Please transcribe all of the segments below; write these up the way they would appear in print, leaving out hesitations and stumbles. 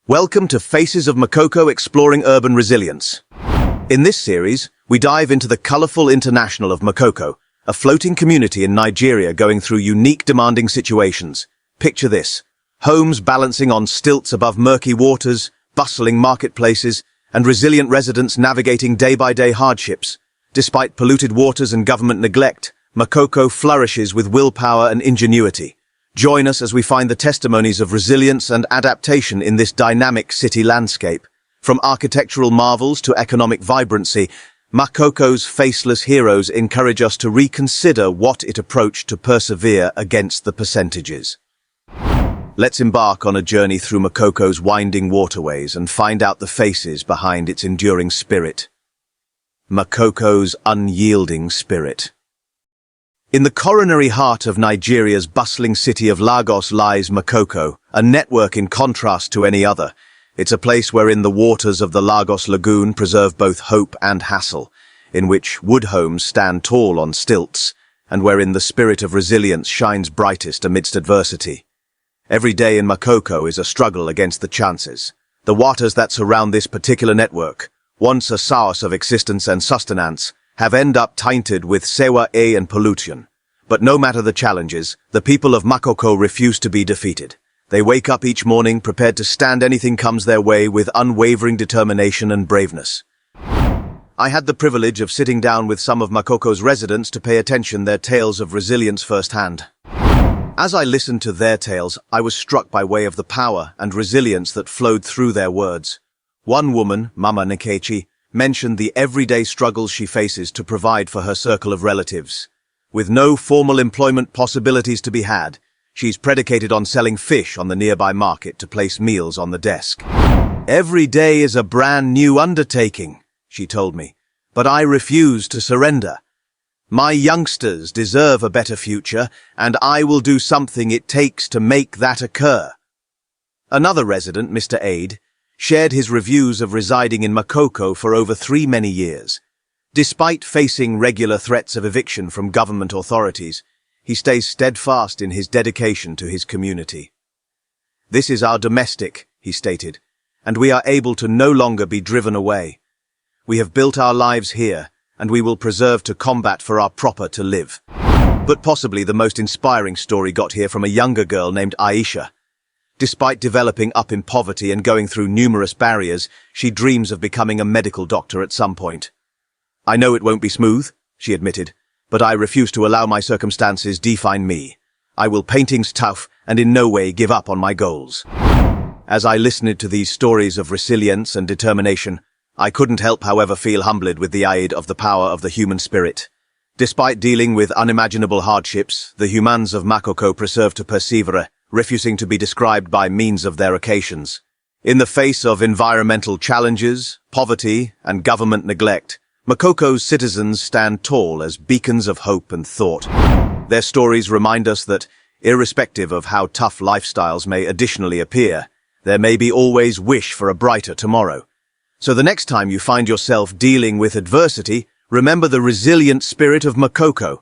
Welcome to Faces of Makoko Exploring Urban Resilience. In this series, we dive into the colorful international of Makoko, a floating community in Nigeria going through unique demanding situations. Picture this: homes balancing on stilts above murky waters, bustling marketplaces, and resilient residents navigating day-by-day hardships. Despite polluted waters and government neglect, Makoko flourishes with willpower and ingenuity. Join us as we find the testimonies of resilience and adaptation in this dynamic city landscape. From architectural marvels to economic vibrancy, Makoko's faceless heroes encourage us to reconsider what it approached to persevere against the percentages. Let's embark on a journey through Makoko's winding waterways and find out the faces behind its enduring spirit. Makoko's unyielding spirit. In the coronary heart of Nigeria's bustling city of Lagos lies Makoko, a network in contrast to any other. It's a place wherein the waters of the Lagos lagoon preserve both hope and hassle, in which wood homes stand tall on stilts, and wherein the spirit of resilience shines brightest amidst adversity. Every day in Makoko is a struggle against the chances. The waters that surround this particular network, once a source of existence and sustenance, have ended up tainted with sewage and pollution. But no matter the challenges, the people of Makoko refuse to be defeated. They wake up each morning prepared to stand anything comes their way with unwavering determination and braveness. I had the privilege of sitting down with some of Makoko's residents to pay attention their tales of resilience firsthand. As I listened to their tales, I was struck by way of the power and resilience that flowed through their words. One woman, Mama Nkechi, mentioned the everyday struggles she faces to provide for her circle of relatives. With no formal employment possibilities to be had, she's predicated on selling fish on the nearby market to place meals on the desk. "Every day is a brand new undertaking," she told me, "but I refuse to surrender. My youngsters deserve a better future, and I will do something it takes to make that occur." Another resident, Mr. Aid, shared his reviews of residing in Makoko for over many years. Despite facing regular threats of eviction from government authorities, he stays steadfast in his dedication to his community. "This is our domestic," he stated, "and we are able to no longer be driven away. We have built our lives here, and we will preserve to combat for our proper to live." But possibly the most inspiring story got here from a younger girl named Aisha. Despite developing up in poverty and going through numerous barriers, she dreams of becoming a medical doctor at some point. "I know it won't be smooth," she admitted, "but I refuse to allow my circumstances define me. I will paintings tough and in no way give up on my goals." As I listened to these stories of resilience and determination, I couldn't help, however, feel humbled with the aid of the power of the human spirit. Despite dealing with unimaginable hardships, the humans of Makoko preserve to persevere, refusing to be described by means of their occasions. In the face of environmental challenges, poverty, and government neglect, Makoko's citizens stand tall as beacons of hope and thought. Their stories remind us that, irrespective of how tough lifestyles may additionally appear, there may be always wish for a brighter tomorrow. So the next time you find yourself dealing with adversity, remember the resilient spirit of Makoko.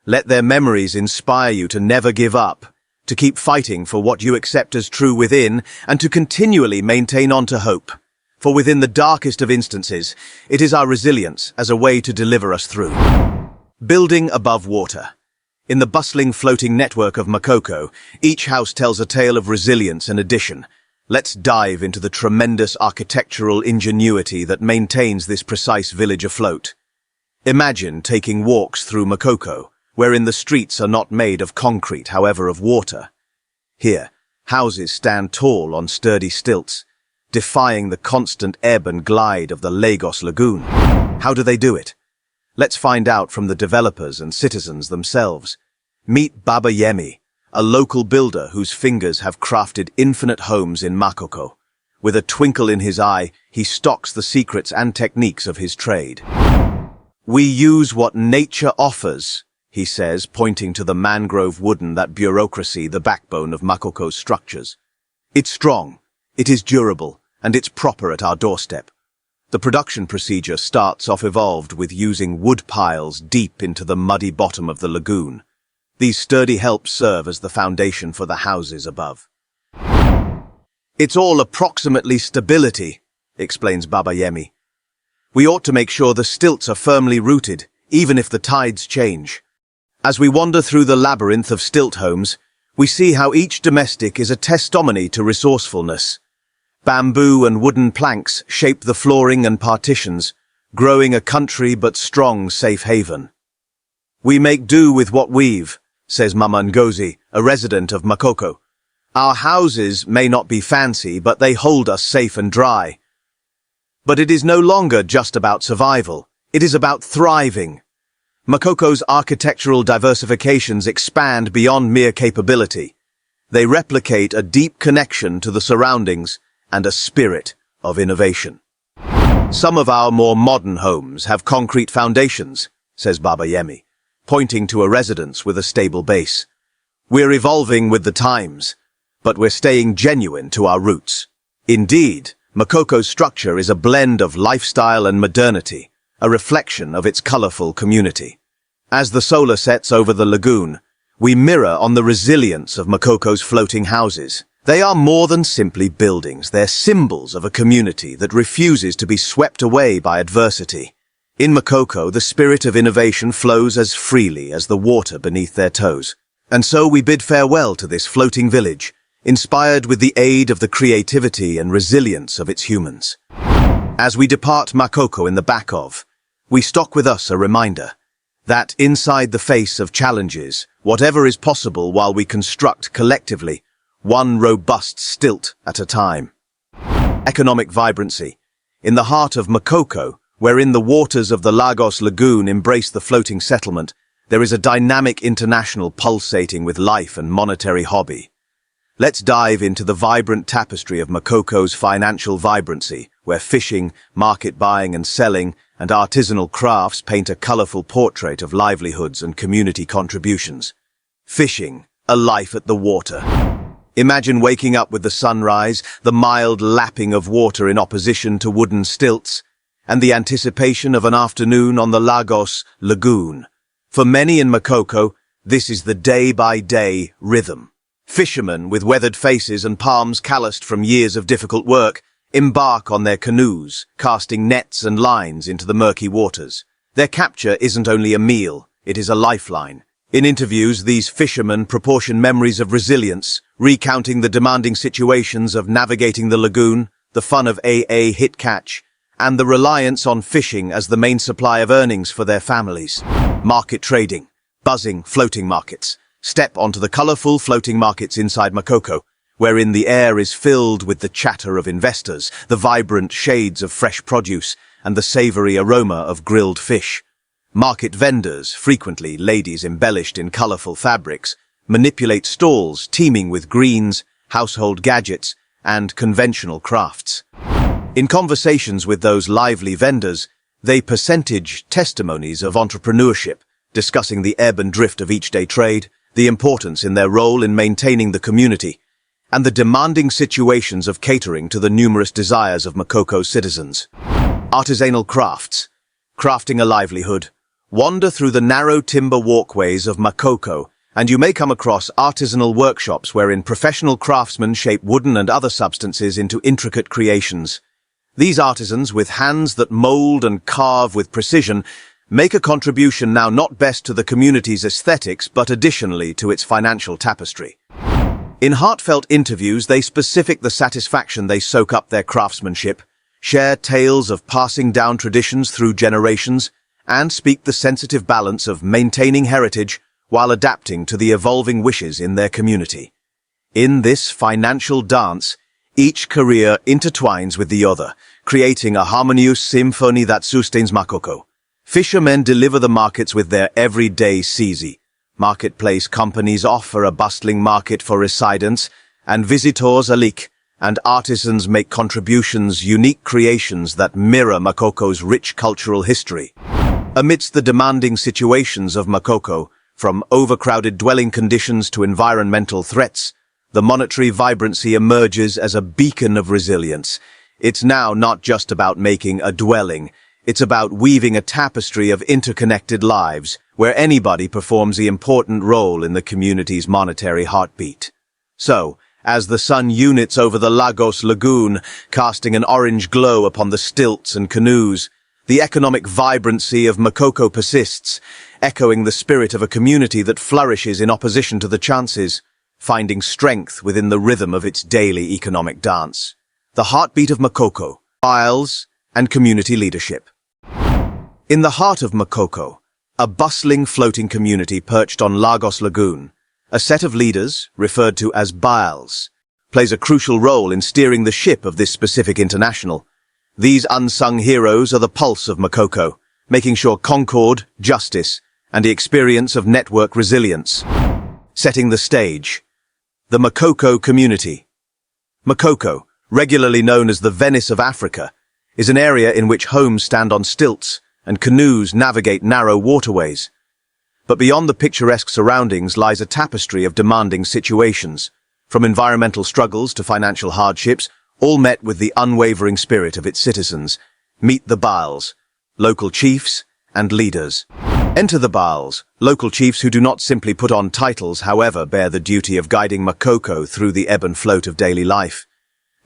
Let their memories inspire you to never give up, to keep fighting for what you accept as true within, and to continually maintain on to hope. For within the darkest of instances, it is our resilience as a way to deliver us through. Building above water. In the bustling floating network of Makoko, each house tells a tale of resilience and addition. Let's dive into the tremendous architectural ingenuity that maintains this precise village afloat. Imagine taking walks through Makoko, wherein the streets are not made of concrete, however of water. Here, houses stand tall on sturdy stilts, defying the constant ebb and glide of the Lagos lagoon. How do they do it? Let's find out from the developers and citizens themselves. Meet Baba Yemi, a local builder whose fingers have crafted infinite homes in Makoko. With a twinkle in his eye, he stocks the secrets and techniques of his trade. "We use what nature offers," he says, pointing to the mangrove wooden, that bureaucracy, the backbone of Makoko's structures. "It's strong, it is durable, and it's proper at our doorstep." The production procedure starts off evolved with using wood piles deep into the muddy bottom of the lagoon. These sturdy helps serve as the foundation for the houses above. It's all approximately stability, explains Baba Yemi. We ought to make sure the stilts are firmly rooted, even if the tides change. As we wander through the labyrinth of stilt homes, we see how each domestic is a testimony to resourcefulness. Bamboo and wooden planks shape the flooring and partitions, growing a country but strong safe haven. We make do with what we've, says Mama Ngozi, a resident of Makoko. Our houses may not be fancy, but they hold us safe and dry. But it is no longer just about survival. It is about thriving. Makoko's architectural diversifications expand beyond mere capability. They replicate a deep connection to the surroundings and a spirit of innovation. Some of our more modern homes have concrete foundations, says Baba Yemi, pointing to a residence with a stable base. We're evolving with the times, but we're staying genuine to our roots. Indeed, Makoko's structure is a blend of lifestyle and modernity, a reflection of its colorful community. As the solar sets over the lagoon, we mirror on the resilience of Makoko's floating houses. They are more than simply buildings. They're symbols of a community that refuses to be swept away by adversity. In Makoko, the spirit of innovation flows as freely as the water beneath their toes. And so we bid farewell to this floating village, inspired with the aid of the creativity and resilience of its humans. As we depart Makoko in the back of, we stock with us a reminder that inside the face of challenges, whatever is possible while we construct collectively, one robust stilt at a time. Economic vibrancy. In the heart of Makoko, wherein the waters of the Lagos Lagoon embrace the floating settlement, there is a dynamic international pulsating with life and monetary hobby. Let's dive into the vibrant tapestry of Makoko's financial vibrancy, where fishing, market buying and selling, and artisanal crafts paint a colorful portrait of livelihoods and community contributions. Fishing, a life at the water. Imagine waking up with the sunrise, the mild lapping of water in opposition to wooden stilts, and the anticipation of an afternoon on the Lagos Lagoon. For many in Makoko, this is the day-by-day rhythm. Fishermen with weathered faces and palms calloused from years of difficult work embark on their canoes, casting nets and lines into the murky waters. Their capture isn't only a meal, it is a lifeline. In interviews, these fishermen proportion memories of resilience, recounting the demanding situations of navigating the lagoon, the fun of AA hit catch, and the reliance on fishing as the main supply of earnings for their families. Market trading, buzzing floating markets. Step onto the colorful floating markets inside Makoko, wherein the air is filled with the chatter of investors, the vibrant shades of fresh produce, and the savory aroma of grilled fish. Market vendors, frequently ladies embellished in colorful fabrics, manipulate stalls teeming with greens, household gadgets, and conventional crafts. In conversations with those lively vendors, they percentage testimonies of entrepreneurship, discussing the ebb and drift of each day trade, the importance in their role in maintaining the community, and the demanding situations of catering to the numerous desires of Makoko's citizens. Artisanal crafts, crafting a livelihood. Wander through the narrow timber walkways of Makoko, and you may come across artisanal workshops wherein professional craftsmen shape wooden and other substances into intricate creations. These artisans, with hands that mold and carve with precision, make a contribution now not best to the community's aesthetics, but additionally to its financial tapestry. In heartfelt interviews, they specific the satisfaction they soak up their craftsmanship, share tales of passing down traditions through generations, and speak the sensitive balance of maintaining heritage while adapting to the evolving wishes in their community. In this financial dance, each career intertwines with the other, creating a harmonious symphony that sustains Makoko. Fishermen deliver the markets with their everyday seizi. Marketplace companies offer a bustling market for residents and visitors alike, and artisans make contributions, unique creations that mirror Makoko's rich cultural history. Amidst the demanding situations of Makoko, from overcrowded dwelling conditions to environmental threats, the monetary vibrancy emerges as a beacon of resilience. It's now not just about making a dwelling, it's about weaving a tapestry of interconnected lives, where anybody performs the important role in the community's monetary heartbeat. So, as the sun units over the Lagos lagoon, casting an orange glow upon the stilts and canoes. The economic vibrancy of Makoko persists, echoing the spirit of a community that flourishes in opposition to the chances, finding strength within the rhythm of its daily economic dance. The heartbeat of Makoko, files, and community leadership. In the heart of Makoko, a bustling floating community perched on Lagos Lagoon, a set of leaders, referred to as biles, plays a crucial role in steering the ship of this specific international. These unsung heroes are the pulse of Makoko, making sure concord, justice, and the experience of network resilience. Setting the stage. The Makoko community. Makoko, regularly known as the Venice of Africa, is an area in which homes stand on stilts and canoes navigate narrow waterways. But beyond the picturesque surroundings lies a tapestry of demanding situations, from environmental struggles to financial hardships, all met with the unwavering spirit of its citizens. Meet the biles, local chiefs and leaders. Enter the biles, local chiefs who do not simply put on titles, however, bear the duty of guiding Makoko through the ebb and float of daily life.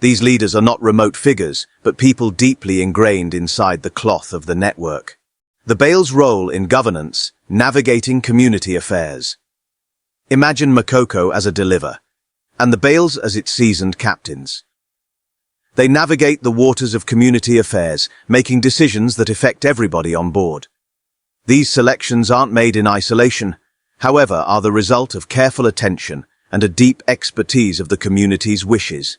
These leaders are not remote figures, but people deeply ingrained inside the cloth of the network. The Bale's role in governance, navigating community affairs. Imagine Makoko as a deliver, and the Bales as its seasoned captains. They navigate the waters of community affairs, making decisions that affect everybody on board. These selections aren't made in isolation, however, are the result of careful attention and a deep expertise of the community's wishes.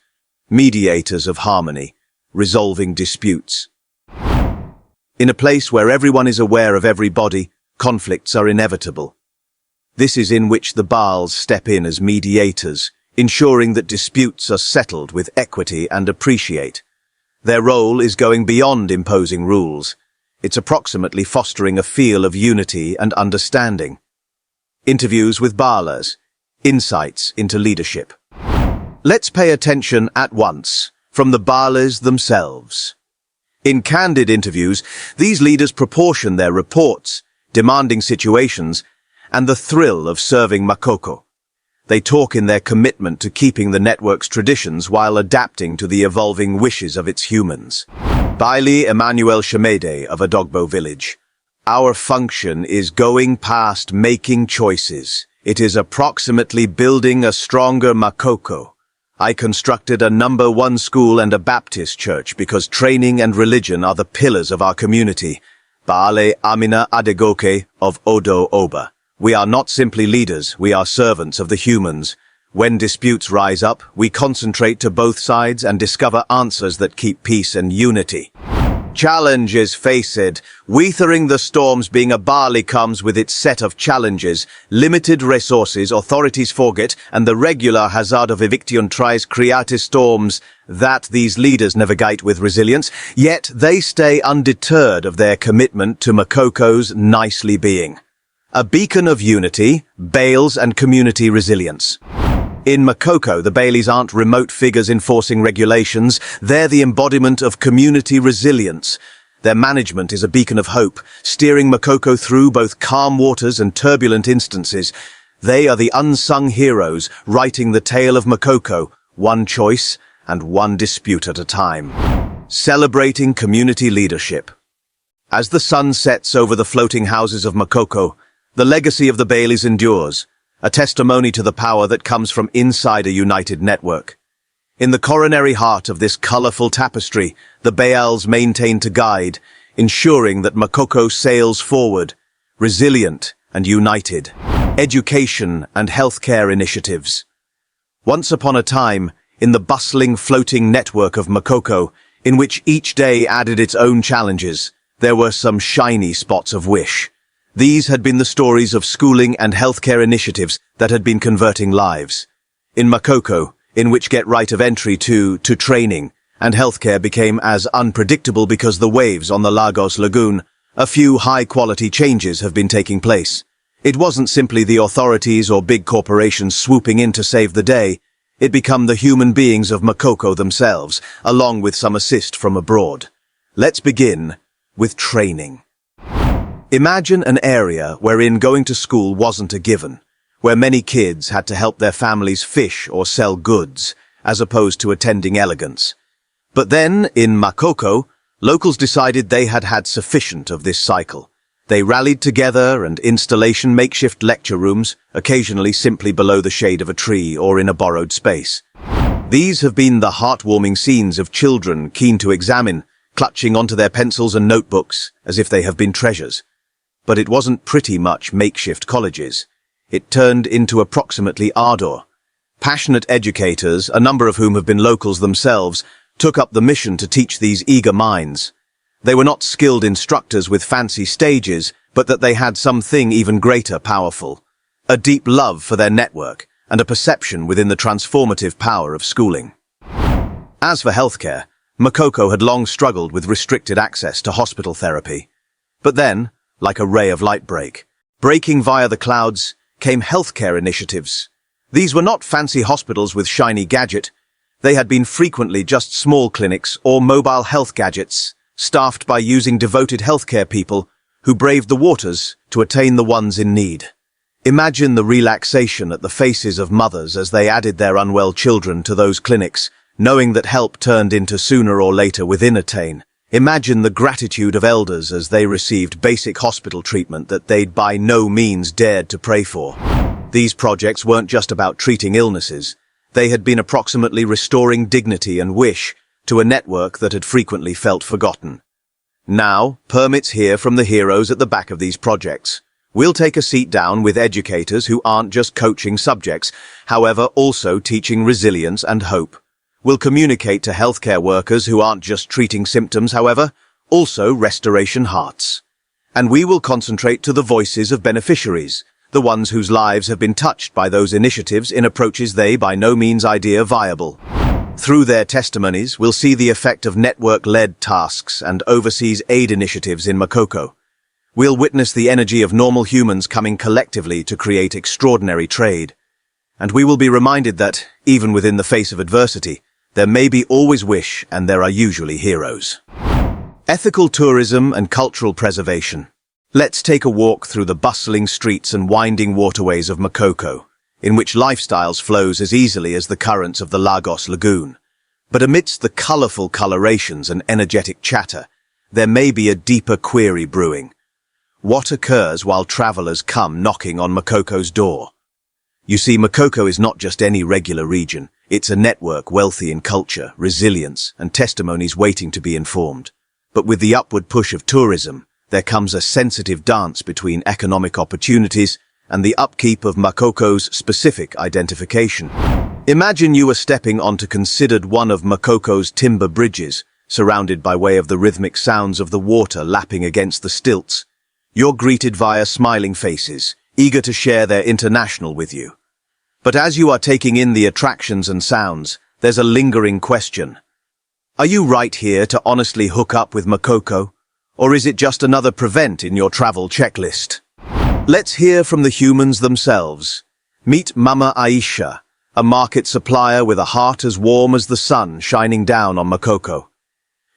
Mediators of harmony, resolving disputes. In a place where everyone is aware of everybody, conflicts are inevitable. This is in which the Baals step in as mediators, ensuring that disputes are settled with equity and appreciate. Their role is going beyond imposing rules. It's approximately fostering a feel of unity and understanding. Interviews with Baalers, insights into leadership. Let's pay attention at once, from the Baalers themselves. In candid interviews, these leaders proportion their reports, demanding situations, and the thrill of serving Makoko. They talk in their commitment to keeping the network's traditions while adapting to the evolving wishes of its humans. Baile Emmanuel Shemede of Adogbo village. Our function is going past making choices. It is approximately building a stronger Makoko. I constructed a #1 school and a Baptist church because training and religion are the pillars of our community. Baale Amina Adegoke of Odo Oba. We are not simply leaders, we are servants of the humans. When disputes rise up, we concentrate to both sides and discover answers that keep peace and unity. Challenges faced. Weathering the storms being a Bali comes with its set of challenges. Limited resources, authorities forget, and the regular hazard of eviction tries create storms that these leaders navigate with resilience, yet they stay undeterred of their commitment to Makoko's nicely being. A beacon of unity, Bales and community resilience. In Makoko, the Baileys aren't remote figures enforcing regulations, they're the embodiment of community resilience. Their management is a beacon of hope, steering Makoko through both calm waters and turbulent instances. They are the unsung heroes, writing the tale of Makoko, one choice and one dispute at a time. Celebrating community leadership. As the sun sets over the floating houses of Makoko, the legacy of the Baileys endures, a testimony to the power that comes from inside a united network. In the coronary heart of this colorful tapestry, the Baals maintain to guide, ensuring that Makoko sails forward, resilient and united. Education and healthcare initiatives. Once upon a time, in the bustling floating network of Makoko, in which each day added its own challenges, there were some shiny spots of wish. These had been the stories of schooling and healthcare initiatives that had been converting lives. In Makoko, in which get right of entry to training, and healthcare became as unpredictable because the waves on the Lagos Lagoon, a few high-quality changes have been taking place. It wasn't simply the authorities or big corporations swooping in to save the day. It became the human beings of Makoko themselves, along with some assist from abroad. Let's begin with training. Imagine an area wherein going to school wasn't a given, where many kids had to help their families fish or sell goods, as opposed to attending elegance. But then, in Makoko, locals decided they had had sufficient of this cycle. They rallied together and installation makeshift lecture rooms, occasionally simply below the shade of a tree or in a borrowed space. These have been the heartwarming scenes of children keen to examine, clutching onto their pencils and notebooks as if they have been treasures. But it wasn't pretty much makeshift colleges. It turned into approximately ardor. Passionate educators, a number of whom have been locals themselves, took up the mission to teach these eager minds. They were not skilled instructors with fancy stages, but that they had something even greater powerful. A deep love for their network and a perception within the transformative power of schooling. As for healthcare, Makoko had long struggled with restricted access to hospital therapy. But then, like a ray of light breaking via the clouds, came healthcare initiatives. These were not fancy hospitals with shiny gadget. They had been frequently just small clinics or mobile health gadgets, staffed by using devoted healthcare people who braved the waters to attain the ones in need. Imagine the relaxation at the faces of mothers as they added their unwell children to those clinics, knowing that help turned into sooner or later within attain. Imagine the gratitude of elders as they received basic hospital treatment that they'd by no means dared to pray for. These projects weren't just about treating illnesses. They had been approximately restoring dignity and wish to a network that had frequently felt forgotten. Now, permits hear from the heroes at the back of these projects. We'll take a seat down with educators who aren't just coaching subjects, however also teaching resilience and hope. We'll communicate to healthcare workers who aren't just treating symptoms, however, also restoration hearts. And we will concentrate to the voices of beneficiaries, the ones whose lives have been touched by those initiatives in approaches they by no means idea viable. Through their testimonies, we'll see the effect of network-led tasks and overseas aid initiatives in Makoko. We'll witness the energy of normal humans coming collectively to create extraordinary trade. And we will be reminded that, even within the face of adversity, there may be always wish and there are usually heroes. Ethical tourism and cultural preservation. Let's take a walk through the bustling streets and winding waterways of Makoko, in which lifestyles flows as easily as the currents of the Lagos lagoon. But amidst the colorful colorations and energetic chatter, there may be a deeper query brewing. What occurs while travelers come knocking on Makoko's door? You see, Makoko is not just any regular region. It's a network wealthy in culture, resilience, and testimonies waiting to be informed. But with the upward push of tourism, there comes a sensitive dance between economic opportunities and the upkeep of Makoko's specific identification. Imagine you are stepping onto considered one of Makoko's timber bridges, surrounded by way of the rhythmic sounds of the water lapping against the stilts. You're greeted via smiling faces, eager to share their international with you. But as you are taking in the attractions and sounds, there's a lingering question. Are you right here to honestly hook up with Makoko? Or is it just another prevent in your travel checklist? Let's hear from the humans themselves. Meet Mama Aisha, a market supplier with a heart as warm as the sun shining down on Makoko.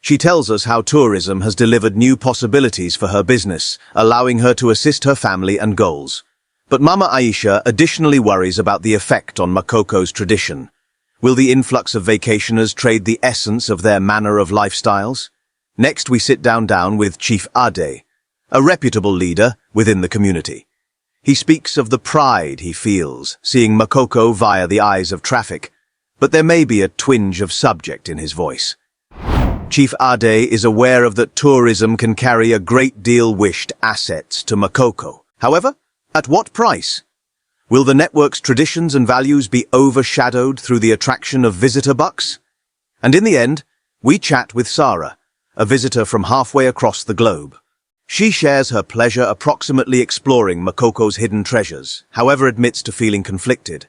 She tells us how tourism has delivered new possibilities for her business, allowing her to assist her family and goals. But Mama Aisha additionally worries about the effect on Makoko's tradition. Will the influx of vacationers trade the essence of their manner of lifestyles? Next, we sit down with Chief Ade, a reputable leader within the community. He speaks of the pride he feels, seeing Makoko via the eyes of traffic, but there may be a twinge of subject in his voice. Chief Ade is aware of that tourism can carry a great deal wished assets to Makoko. However, at what price? Will the network's traditions and values be overshadowed through the attraction of visitor bucks? And in the end, we chat with Sarah, a visitor from halfway across the globe. She shares her pleasure approximately exploring Makoko's hidden treasures, however admits to feeling conflicted.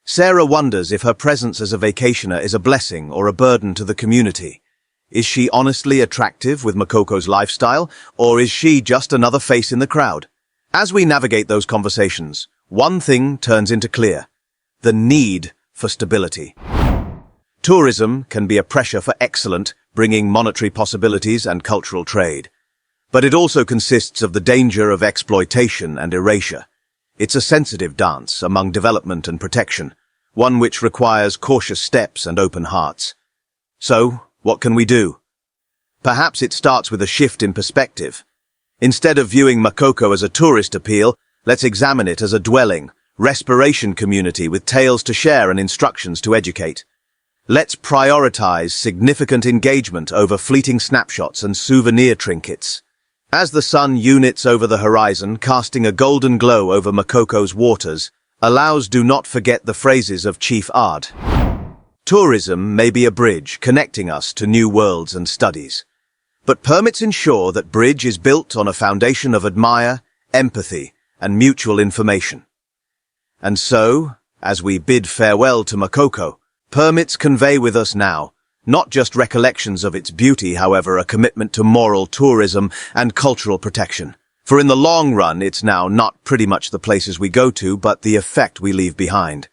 Sarah wonders if her presence as a vacationer is a blessing or a burden to the community. Is she honestly attractive with Makoko's lifestyle, or is she just another face in the crowd? As we navigate those conversations, one thing turns into clear: the need for stability. Tourism can be a pressure for excellence, bringing monetary possibilities and cultural trade. But it also consists of the danger of exploitation and erasure. It's a sensitive dance among development and protection, one which requires cautious steps and open hearts. So, what can we do? Perhaps it starts with a shift in perspective. Instead of viewing Makoko as a tourist appeal, let's examine it as a dwelling, respiration community with tales to share and instructions to educate. Let's prioritize significant engagement over fleeting snapshots and souvenir trinkets. As the sun units over the horizon, casting a golden glow over Makoko's waters, allows do not forget the phrases of Chief Ard. Tourism may be a bridge connecting us to new worlds and studies, but permits ensure that bridge is built on a foundation of admire, empathy, and mutual information. And so, as we bid farewell to Makoko, permits convey with us now, not just recollections of its beauty, however, a commitment to moral tourism and cultural protection. For in the long run, it's now not pretty much the places we go to, but the effect we leave behind.